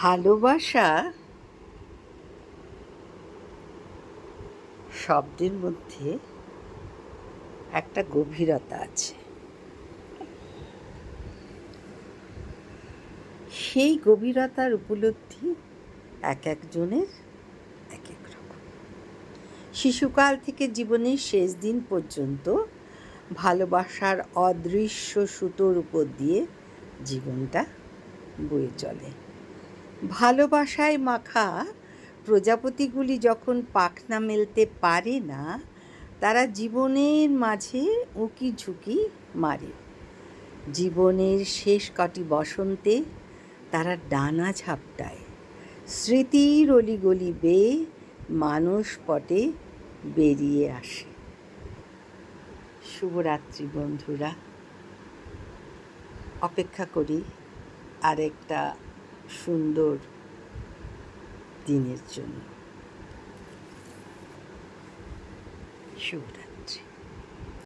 ভালোবাসা শব্দের মধ্যে একটা গভীরতা আছে। সেই গভীরতার উপলব্ধি এক একজনের এক এক রকম। শিশুকাল থেকে জীবনের শেষ দিন পর্যন্ত ভালোবাসার অদৃশ্য সুতোর উপর দিয়ে জীবনটা বয়ে চলে। ভালোবাসায় মাখা প্রজাপতিগুলি যখন পাখনা মেলতে পারে না, তারা জীবনের মাঝে উঁকি ঝুঁকি মারে। জীবনের শেষ কটি বসন্তে তারা ডানা ঝাপটায়, স্মৃতির অলিগলি বেয়ে মানস পটে বেরিয়ে আসে। শুভরাত্রি বন্ধুরা, অপেক্ষা করি আরেকটা সুন্দর দিনের জন্য। শুভরাত্রি।